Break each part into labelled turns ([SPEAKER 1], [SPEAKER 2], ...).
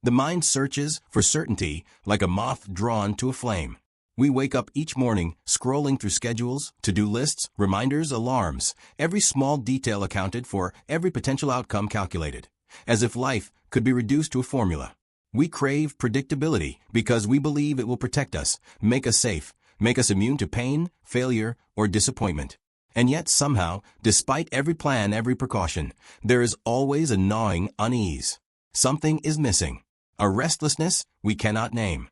[SPEAKER 1] The mind searches for certainty like a moth drawn to a flame. We wake up each morning scrolling through schedules, to-do lists, reminders, alarms, every small detail accounted for, every potential outcome calculated, as if life could be reduced to a formula. We crave predictability because we believe it will protect us, make us safe, make us immune to pain, failure, or disappointment. And yet somehow, despite every plan, every precaution, there is always a gnawing unease. Something is missing. A restlessness we cannot name.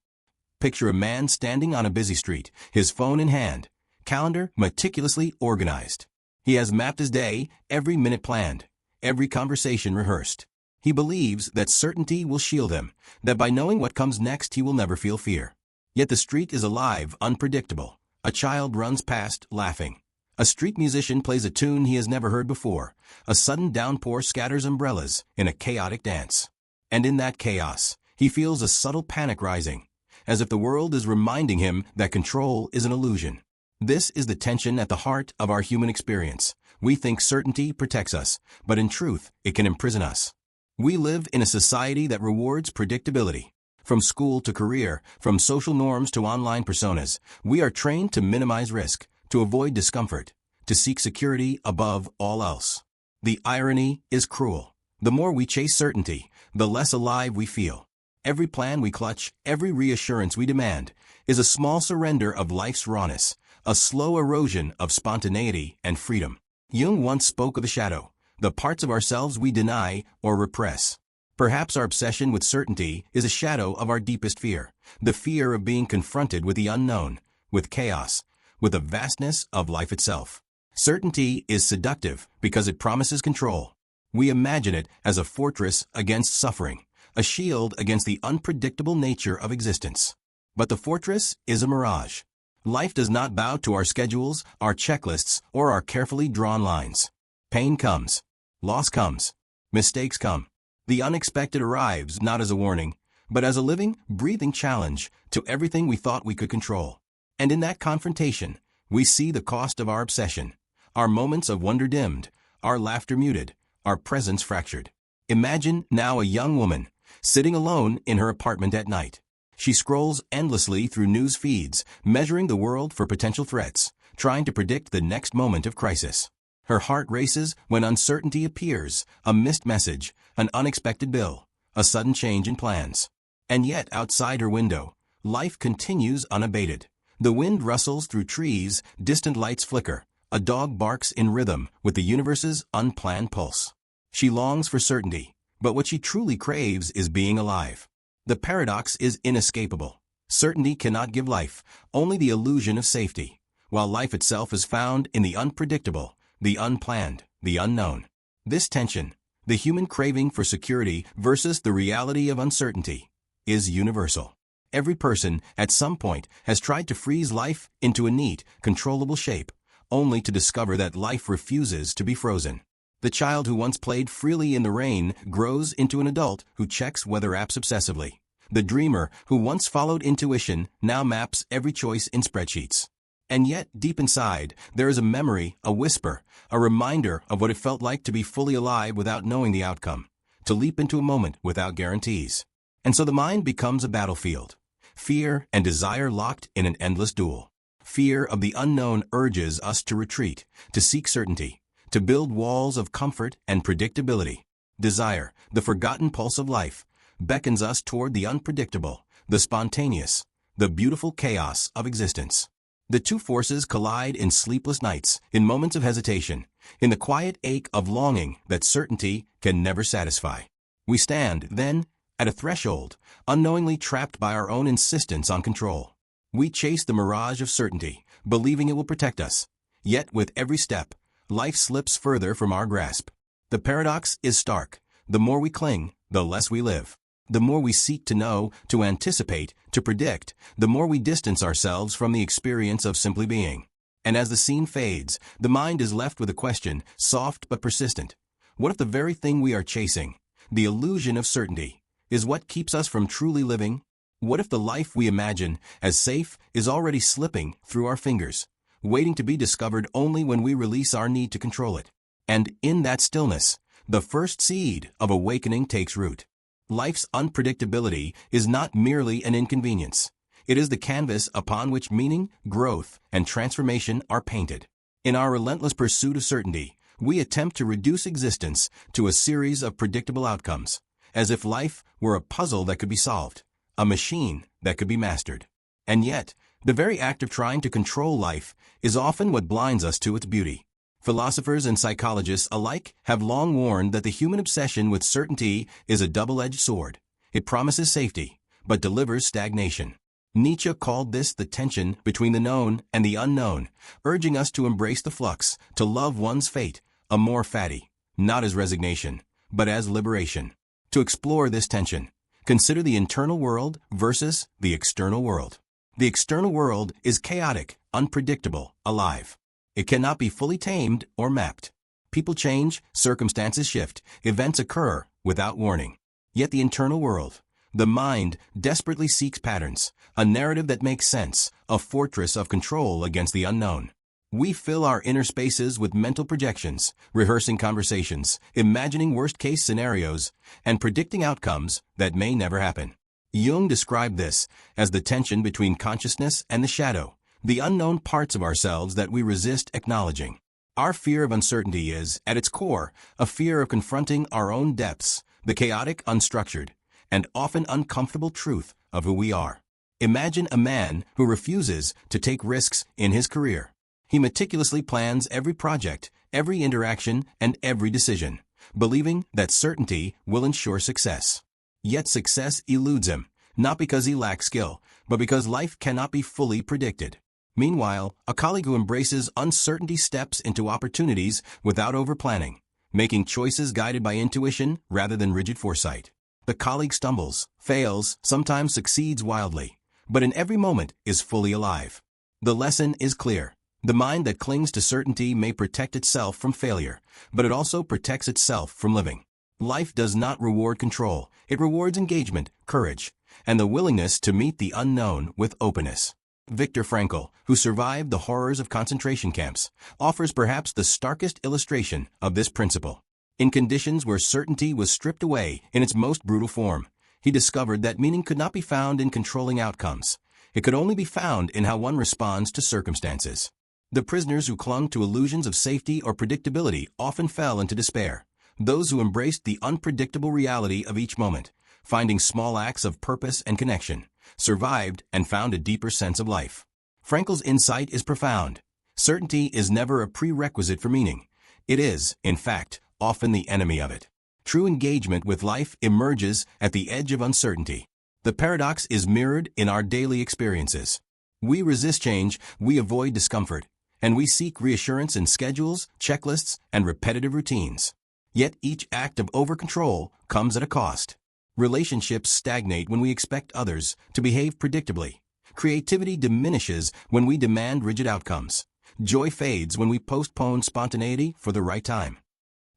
[SPEAKER 1] Picture a man standing on a busy street, his phone in hand, calendar meticulously organized. He has mapped his day, every minute planned, every conversation rehearsed. He believes that certainty will shield him, that by knowing what comes next he will never feel fear. Yet the street is alive, unpredictable. A child runs past, laughing. A street musician plays a tune he has never heard before. A sudden downpour scatters umbrellas in a chaotic dance. And in that chaos, he feels a subtle panic rising, as if the world is reminding him that control is an illusion. This is the tension at the heart of our human experience. We think certainty protects us, but in truth, it can imprison us. We live in a society that rewards predictability. From school to career, from social norms to online personas, we are trained to minimize risk, to avoid discomfort, to seek security above all else. The irony is cruel. The more we chase certainty, the less alive we feel. Every plan we clutch, every reassurance we demand, is a small surrender of life's rawness, a slow erosion of spontaneity and freedom. Jung once spoke of the shadow, the parts of ourselves we deny or repress. Perhaps our obsession with certainty is a shadow of our deepest fear, the fear of being confronted with the unknown, with chaos, with the vastness of life itself. Certainty is seductive because it promises control. We imagine it as a fortress against suffering, a shield against the unpredictable nature of existence. But the fortress is a mirage. Life does not bow to our schedules, our checklists, or our carefully drawn lines. Pain comes. Loss comes. Mistakes come. The unexpected arrives not as a warning, but as a living, breathing challenge to everything we thought we could control. And in that confrontation, we see the cost of our obsession. Our moments of wonder dimmed, our laughter muted, our presence fractured. Imagine now a young woman, sitting alone in her apartment at night. She scrolls endlessly through news feeds, measuring the world for potential threats, trying to predict the next moment of crisis. Her heart races when uncertainty appears, a missed message, an unexpected bill, a sudden change in plans. And yet outside her window, life continues unabated. The wind rustles through trees, distant lights flicker, a dog barks in rhythm with the universe's unplanned pulse. She longs for certainty, but what she truly craves is being alive. The paradox is inescapable. Certainty cannot give life, only the illusion of safety, while life itself is found in the unpredictable, the unplanned, the unknown. This tension, the human craving for security versus the reality of uncertainty, is universal. Every person, at some point, has tried to freeze life into a neat, controllable shape, only to discover that life refuses to be frozen. The child who once played freely in the rain grows into an adult who checks weather apps obsessively. The dreamer who once followed intuition now maps every choice in spreadsheets. And yet, deep inside, there is a memory, a whisper, a reminder of what it felt like to be fully alive without knowing the outcome, to leap into a moment without guarantees. And so the mind becomes a battlefield. Fear and desire locked in an endless duel. Fear of the unknown urges us to retreat, to seek certainty, to build walls of comfort and predictability. Desire, the forgotten pulse of life, beckons us toward the unpredictable, the spontaneous, the beautiful chaos of existence. The two forces collide in sleepless nights, in moments of hesitation, in the quiet ache of longing that certainty can never satisfy. We stand, then, at a threshold, unknowingly trapped by our own insistence on control. We chase the mirage of certainty, believing it will protect us. Yet, with every step, life slips further from our grasp. The paradox is stark. The more we cling, the less we live. The more we seek to know, to anticipate, to predict, the more we distance ourselves from the experience of simply being. And as the scene fades, the mind is left with a question, soft but persistent. What if the very thing we are chasing, the illusion of certainty, is what keeps us from truly living? What if the life we imagine as safe is already slipping through our fingers, waiting to be discovered only when we release our need to control it? And in that stillness, the first seed of awakening takes root. Life's unpredictability is not merely an inconvenience. It is the canvas upon which meaning, growth, and transformation are painted. In our relentless pursuit of certainty, we attempt to reduce existence to a series of predictable outcomes, as if life were a puzzle that could be solved, a machine that could be mastered. And yet, the very act of trying to control life is often what blinds us to its beauty. Philosophers and psychologists alike have long warned that the human obsession with certainty is a double-edged sword. It promises safety, but delivers stagnation. Nietzsche called this the tension between the known and the unknown, urging us to embrace the flux, to love one's fate, amor fati, not as resignation, but as liberation. To explore this tension, consider the internal world versus the external world. The external world is chaotic, unpredictable, alive. It cannot be fully tamed or mapped. People change, circumstances shift, events occur without warning. Yet the internal world, the mind, desperately seeks patterns, a narrative that makes sense, a fortress of control against the unknown. We fill our inner spaces with mental projections, rehearsing conversations, imagining worst-case scenarios, and predicting outcomes that may never happen. Jung described this as the tension between consciousness and the shadow, the unknown parts of ourselves that we resist acknowledging. Our fear of uncertainty is, at its core, a fear of confronting our own depths, the chaotic, unstructured, and often uncomfortable truth of who we are. Imagine a man who refuses to take risks in his career. He meticulously plans every project, every interaction, and every decision, believing that certainty will ensure success. Yet success eludes him, not because he lacks skill, but because life cannot be fully predicted. Meanwhile, a colleague who embraces uncertainty steps into opportunities without overplanning, making choices guided by intuition rather than rigid foresight. The colleague stumbles, fails, sometimes succeeds wildly, but in every moment is fully alive. The lesson is clear. The mind that clings to certainty may protect itself from failure, but it also protects itself from living. Life does not reward control. It rewards engagement, courage, and the willingness to meet the unknown with openness. Viktor Frankl, who survived the horrors of concentration camps, offers perhaps the starkest illustration of this principle. In conditions where certainty was stripped away in its most brutal form, he discovered that meaning could not be found in controlling outcomes. It could only be found in how one responds to circumstances. The prisoners who clung to illusions of safety or predictability often fell into despair. Those who embraced the unpredictable reality of each moment, finding small acts of purpose and connection, survived and found a deeper sense of life. Frankl's insight is profound. Certainty is never a prerequisite for meaning. It is, in fact, often the enemy of it. True engagement with life emerges at the edge of uncertainty. The paradox is mirrored in our daily experiences. We resist change, we avoid discomfort, and we seek reassurance in schedules, checklists, and repetitive routines. Yet each act of over-control comes at a cost. Relationships stagnate when we expect others to behave predictably. Creativity diminishes when we demand rigid outcomes. Joy fades when we postpone spontaneity for the right time.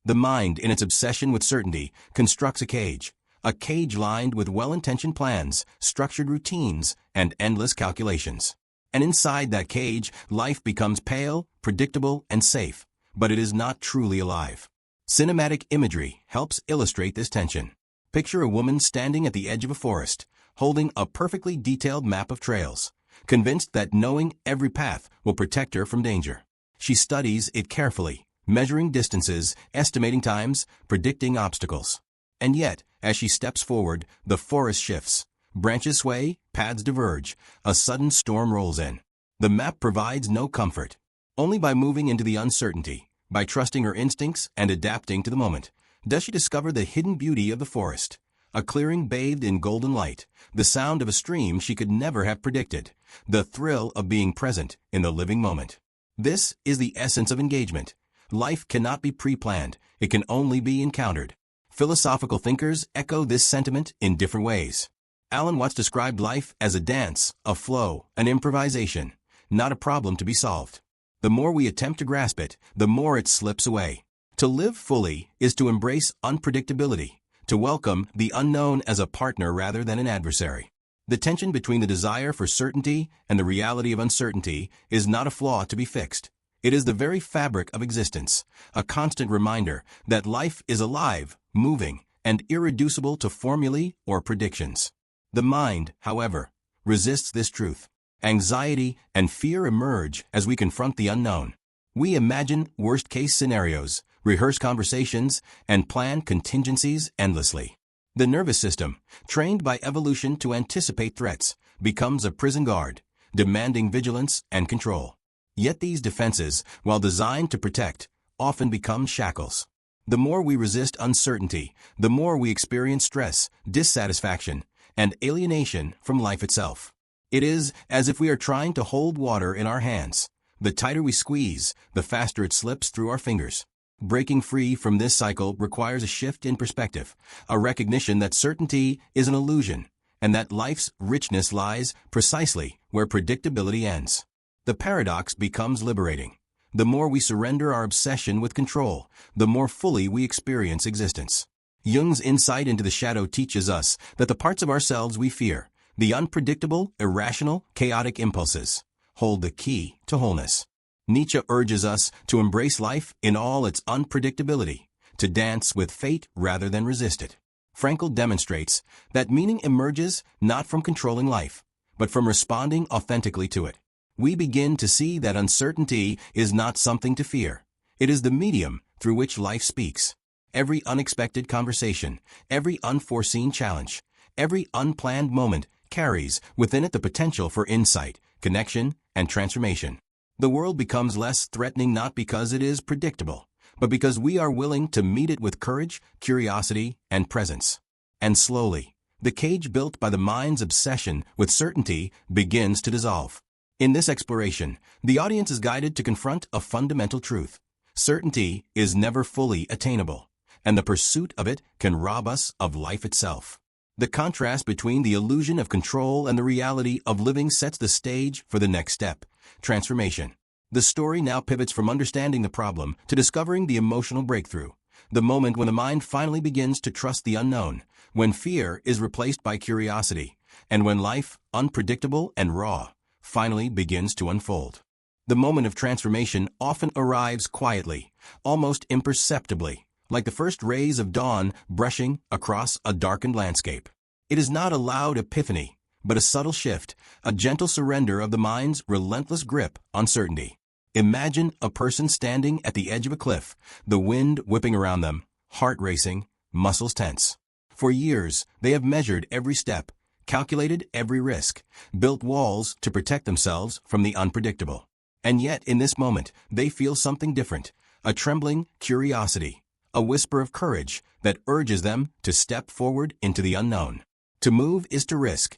[SPEAKER 1] The mind, in its obsession with certainty, constructs a cage lined with well-intentioned plans, structured routines, and endless calculations. And inside that cage, life becomes pale, predictable, and safe, but it is not truly alive. Cinematic imagery helps illustrate this tension. Picture a woman standing at the edge of a forest, holding a perfectly detailed map of trails, convinced that knowing every path will protect her from danger. She studies it carefully, measuring distances, estimating times, predicting obstacles. And yet, as she steps forward, the forest shifts. Branches sway, paths diverge, a sudden storm rolls in. The map provides no comfort. Only by moving into the uncertainty, by trusting her instincts and adapting to the moment, does she discover the hidden beauty of the forest. A clearing bathed in golden light, the sound of a stream she could never have predicted, the thrill of being present in the living moment. This is the essence of engagement. Life cannot be pre-planned, it can only be encountered. Philosophical thinkers echo this sentiment in different ways. Alan Watts described life as a dance, a flow, an improvisation, not a problem to be solved. The more we attempt to grasp it, the more it slips away. To live fully is to embrace unpredictability, to welcome the unknown as a partner rather than an adversary. The tension between the desire for certainty and the reality of uncertainty is not a flaw to be fixed. It is the very fabric of existence, a constant reminder that life is alive, moving, and irreducible to formulae or predictions. The mind, however, resists this truth. Anxiety and fear emerge as we confront the unknown. We imagine worst-case scenarios, rehearse conversations, and plan contingencies endlessly. The nervous system, trained by evolution to anticipate threats, becomes a prison guard, demanding vigilance and control. Yet these defenses, while designed to protect, often become shackles. The more we resist uncertainty, the more we experience stress, dissatisfaction, and alienation from life itself. It is as if we are trying to hold water in our hands. The tighter we squeeze, the faster it slips through our fingers. Breaking free from this cycle requires a shift in perspective, a recognition that certainty is an illusion, and that life's richness lies precisely where predictability ends. The paradox becomes liberating. The more we surrender our obsession with control, the more fully we experience existence. Jung's insight into the shadow teaches us that the parts of ourselves we fear, the unpredictable, irrational, chaotic impulses, hold the key to wholeness. Nietzsche urges us to embrace life in all its unpredictability, to dance with fate rather than resist it. Frankl demonstrates that meaning emerges not from controlling life, but from responding authentically to it. We begin to see that uncertainty is not something to fear. It is the medium through which life speaks. Every unexpected conversation, every unforeseen challenge, every unplanned moment carries within it the potential for insight, connection, and transformation. The world becomes less threatening not because it is predictable, but because we are willing to meet it with courage, curiosity, and presence. And slowly, the cage built by the mind's obsession with certainty begins to dissolve. In this exploration, the audience is guided to confront a fundamental truth. Certainty is never fully attainable, and the pursuit of it can rob us of life itself. The contrast between the illusion of control and the reality of living sets the stage for the next step, transformation. The story now pivots from understanding the problem to discovering the emotional breakthrough, the moment when the mind finally begins to trust the unknown, when fear is replaced by curiosity, and when life, unpredictable and raw, finally begins to unfold. The moment of transformation often arrives quietly, almost imperceptibly, like the first rays of dawn brushing across a darkened landscape. It is not a loud epiphany, but a subtle shift, a gentle surrender of the mind's relentless grip on certainty. Imagine a person standing at the edge of a cliff, the wind whipping around them, heart racing, muscles tense. For years, they have measured every step, calculated every risk, built walls to protect themselves from the unpredictable. And yet, in this moment, they feel something different, a trembling curiosity, a whisper of courage that urges them to step forward into the unknown. To move is to risk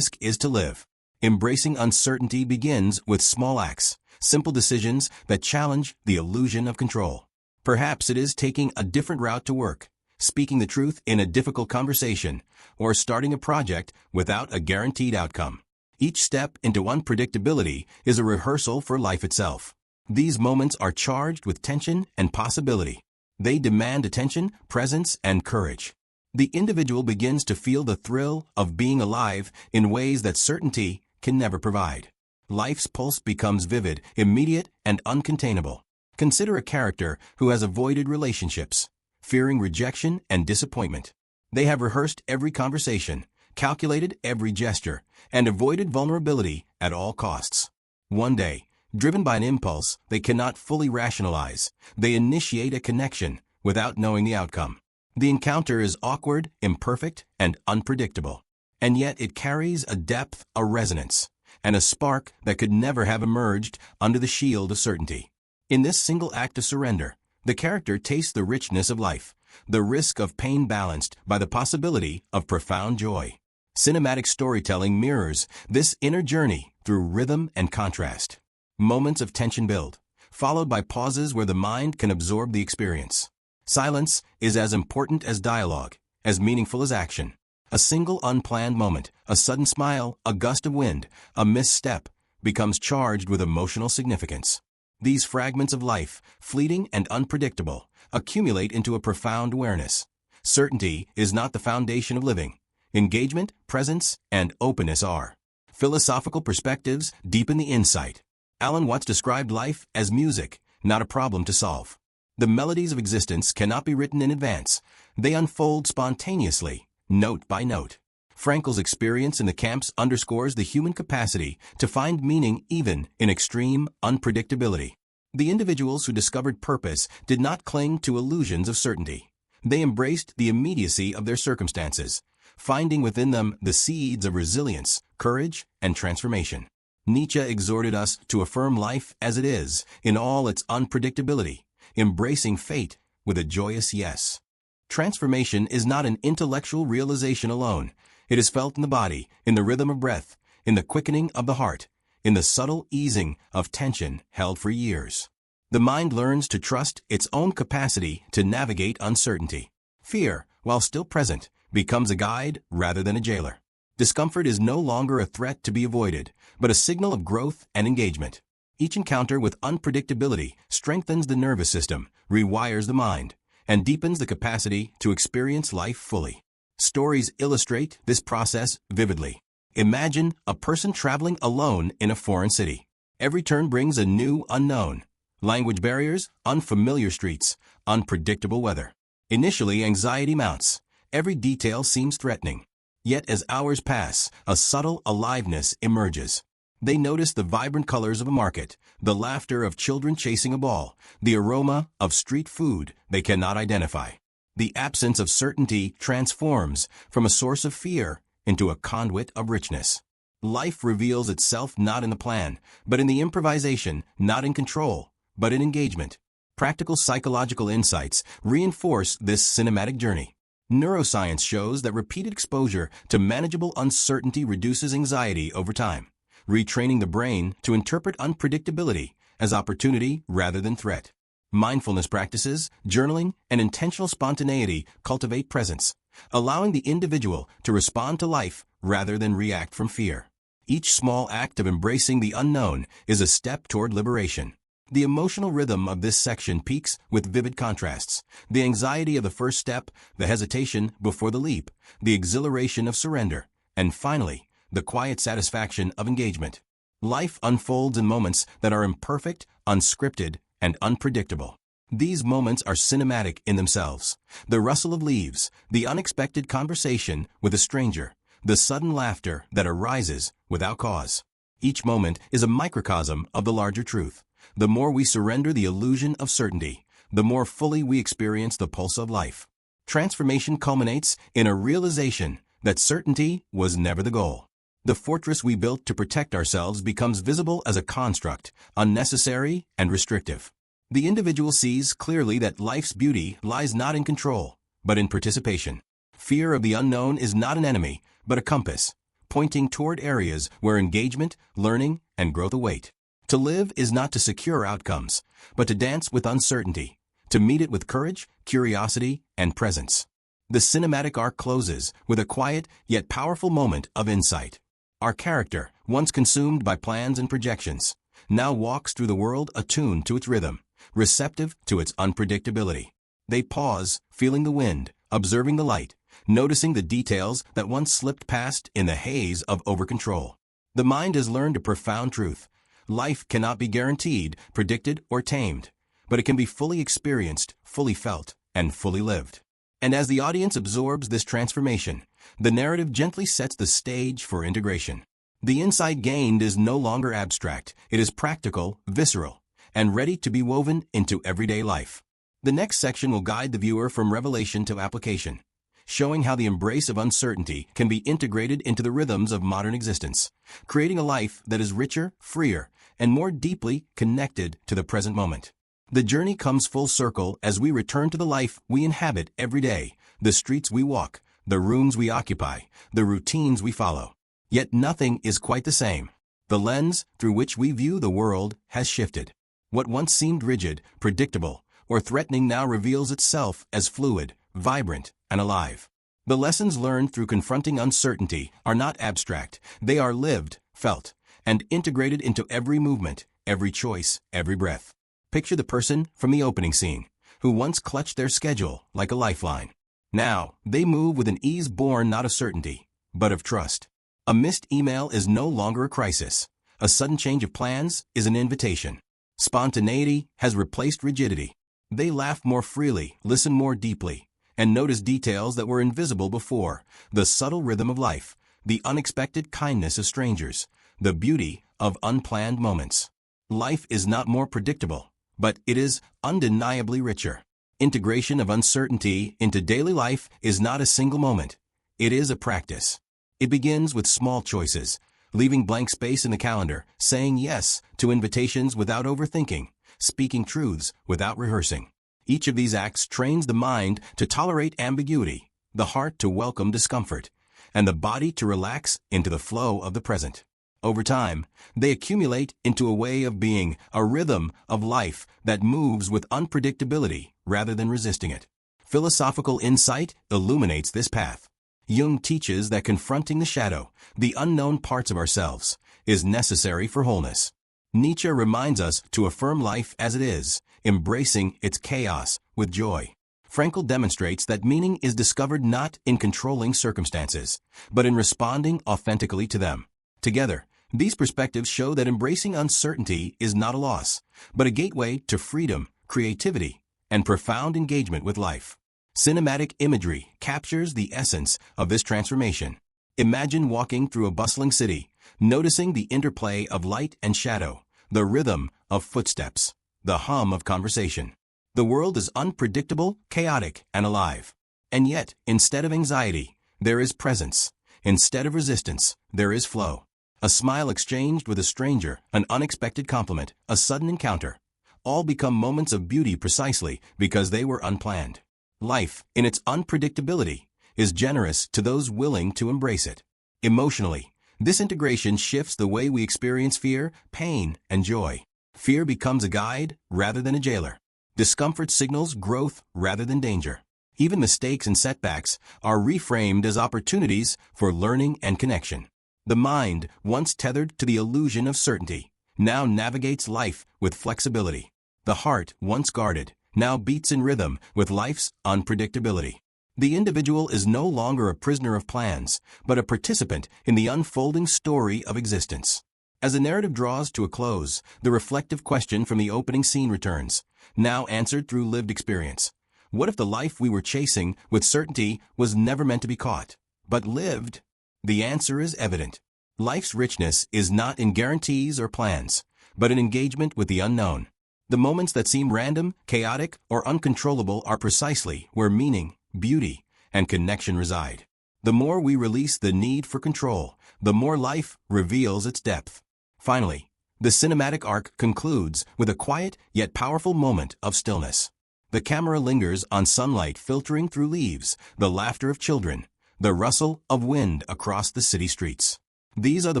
[SPEAKER 1] is to live. Embracing uncertainty begins with small acts, simple decisions that challenge the illusion of control. Perhaps it is taking a different route to work, speaking the truth in a difficult conversation, or starting a project without a guaranteed outcome. Each step into unpredictability is a rehearsal for life itself. These moments are charged with tension and possibility. They demand attention, presence, and courage. The individual begins to feel the thrill of being alive in ways that certainty can never provide. Life's pulse becomes vivid, immediate, and uncontainable. Consider a character who has avoided relationships, fearing rejection and disappointment. They have rehearsed every conversation, calculated every gesture, and avoided vulnerability at all costs. One day, driven by an impulse they cannot fully rationalize, they initiate a connection without knowing the outcome. The encounter is awkward, imperfect, and unpredictable. And yet it carries a depth, a resonance, and a spark that could never have emerged under the shield of certainty. In this single act of surrender, the character tastes the richness of life, the risk of pain balanced by the possibility of profound joy. Cinematic storytelling mirrors this inner journey through rhythm and contrast. Moments of tension build, followed by pauses where the mind can absorb the experience. Silence is as important as dialogue, as meaningful as action. A single unplanned moment, a sudden smile, a gust of wind, a misstep, becomes charged with emotional significance. These fragments of life, fleeting and unpredictable, accumulate into a profound awareness. Certainty is not the foundation of living. Engagement, presence, and openness are. Philosophical perspectives deepen the insight. Alan Watts described life as music, not a problem to solve. The melodies of existence cannot be written in advance. They unfold spontaneously, note by note. Frankel's experience in the camps underscores the human capacity to find meaning even in extreme unpredictability. The individuals who discovered purpose did not cling to illusions of certainty. They embraced the immediacy of their circumstances, finding within them the seeds of resilience, courage, and transformation. Nietzsche exhorted us to affirm life as it is, in all its unpredictability, embracing fate with a joyous yes. Transformation is not an intellectual realization alone. It is felt in the body, in the rhythm of breath, in the quickening of the heart, in the subtle easing of tension held for years. The mind learns to trust its own capacity to navigate uncertainty. Fear, while still present, becomes a guide rather than a jailer. Discomfort is no longer a threat to be avoided, but a signal of growth and engagement. Each encounter with unpredictability strengthens the nervous system, rewires the mind, and deepens the capacity to experience life fully. Stories illustrate this process vividly. Imagine a person traveling alone in a foreign city. Every turn brings a new unknown. Language barriers, unfamiliar streets, unpredictable weather. Initially, anxiety mounts. Every detail seems threatening. Yet as hours pass, a subtle aliveness emerges. They notice the vibrant colors of a market, the laughter of children chasing a ball, the aroma of street food they cannot identify. The absence of certainty transforms from a source of fear into a conduit of richness. Life reveals itself not in the plan, but in the improvisation, not in control, but in engagement. Practical psychological insights reinforce this cinematic journey. Neuroscience shows that repeated exposure to manageable uncertainty reduces anxiety over time, retraining the brain to interpret unpredictability as opportunity rather than threat. Mindfulness practices, journaling, and intentional spontaneity cultivate presence, allowing the individual to respond to life rather than react from fear. Each small act of embracing the unknown is a step toward liberation. The emotional rhythm of this section peaks with vivid contrasts. The anxiety of the first step, the hesitation before the leap, the exhilaration of surrender, and finally, the quiet satisfaction of engagement. Life unfolds in moments that are imperfect, unscripted, and unpredictable. These moments are cinematic in themselves. The rustle of leaves, the unexpected conversation with a stranger, the sudden laughter that arises without cause. Each moment is a microcosm of the larger truth. The more we surrender the illusion of certainty, the more fully we experience the pulse of life. Transformation culminates in a realization that certainty was never the goal. The fortress we built to protect ourselves becomes visible as a construct, unnecessary and restrictive. The individual sees clearly that life's beauty lies not in control, but in participation. Fear of the unknown is not an enemy, but a compass, pointing toward areas where engagement, learning, and growth await. To live is not to secure outcomes, but to dance with uncertainty, to meet it with courage, curiosity, and presence. The cinematic arc closes with a quiet yet powerful moment of insight. Our character, once consumed by plans and projections, now walks through the world attuned to its rhythm, receptive to its unpredictability. They pause, feeling the wind, observing the light, noticing the details that once slipped past in the haze of overcontrol. The mind has learned a profound truth. Life cannot be guaranteed, predicted, or tamed, but it can be fully experienced, fully felt, and fully lived. And as the audience absorbs this transformation, the narrative gently sets the stage for integration. The insight gained is no longer abstract, it is practical, visceral, and ready to be woven into everyday life. The next section will guide the viewer from revelation to application, showing how the embrace of uncertainty can be integrated into the rhythms of modern existence, creating a life that is richer, freer, and more deeply connected to the present moment. The journey comes full circle as we return to the life we inhabit every day, the streets we walk, the rooms we occupy, the routines we follow. Yet nothing is quite the same. The lens through which we view the world has shifted. What once seemed rigid, predictable, or threatening now reveals itself as fluid, vibrant, and alive. The lessons learned through confronting uncertainty are not abstract. They are lived, felt, and integrated into every movement, every choice, every breath. Picture the person from the opening scene, who once clutched their schedule like a lifeline. Now, they move with an ease born not of certainty, but of trust. A missed email is no longer a crisis. A sudden change of plans is an invitation. Spontaneity has replaced rigidity. They laugh more freely, listen more deeply, and notice details that were invisible before, the subtle rhythm of life, the unexpected kindness of strangers, the beauty of unplanned moments. Life is not more predictable, but it is undeniably richer. Integration of uncertainty into daily life is not a single moment. It is a practice. It begins with small choices, leaving blank space in the calendar, saying yes to invitations without overthinking, speaking truths without rehearsing. Each of these acts trains the mind to tolerate ambiguity, the heart to welcome discomfort, and the body to relax into the flow of the present. Over time, they accumulate into a way of being, a rhythm of life that moves with unpredictability rather than resisting it. Philosophical insight illuminates this path. Jung teaches that confronting the shadow, the unknown parts of ourselves, is necessary for wholeness. Nietzsche reminds us to affirm life as it is, embracing its chaos with joy. Frankl demonstrates that meaning is discovered not in controlling circumstances, but in responding authentically to them. Together, these perspectives show that embracing uncertainty is not a loss, but a gateway to freedom, creativity, and profound engagement with life. Cinematic imagery captures the essence of this transformation. Imagine walking through a bustling city, noticing the interplay of light and shadow, the rhythm of footsteps, the hum of conversation. The world is unpredictable, chaotic, and alive. And yet, instead of anxiety, there is presence. Instead of resistance, there is flow. A smile exchanged with a stranger, an unexpected compliment, a sudden encounter, all become moments of beauty precisely because they were unplanned. Life, in its unpredictability, is generous to those willing to embrace it. Emotionally, this integration shifts the way we experience fear, pain, and joy. Fear becomes a guide rather than a jailer. Discomfort signals growth rather than danger. Even mistakes and setbacks are reframed as opportunities for learning and connection. The mind, once tethered to the illusion of certainty, now navigates life with flexibility. The heart, once guarded, now beats in rhythm with life's unpredictability. The individual is no longer a prisoner of plans, but a participant in the unfolding story of existence. As the narrative draws to a close, the reflective question from the opening scene returns, now answered through lived experience. What if the life we were chasing with certainty was never meant to be caught, but lived? The answer is evident. Life's richness is not in guarantees or plans, but in engagement with the unknown. The moments that seem random, chaotic, or uncontrollable are precisely where meaning, beauty, and connection reside. The more we release the need for control, the more life reveals its depth. Finally, the cinematic arc concludes with a quiet yet powerful moment of stillness. The camera lingers on sunlight filtering through leaves, the laughter of children, the rustle of wind across the city streets. These are the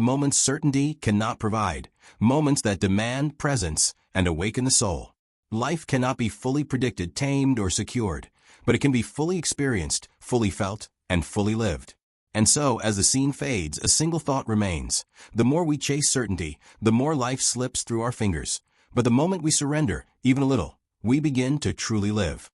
[SPEAKER 1] moments certainty cannot provide, moments that demand presence and awaken the soul. Life cannot be fully predicted, tamed, or secured, but it can be fully experienced, fully felt, and fully lived. And so, as the scene fades, a single thought remains. The more we chase certainty, the more life slips through our fingers. But the moment we surrender, even a little, we begin to truly live.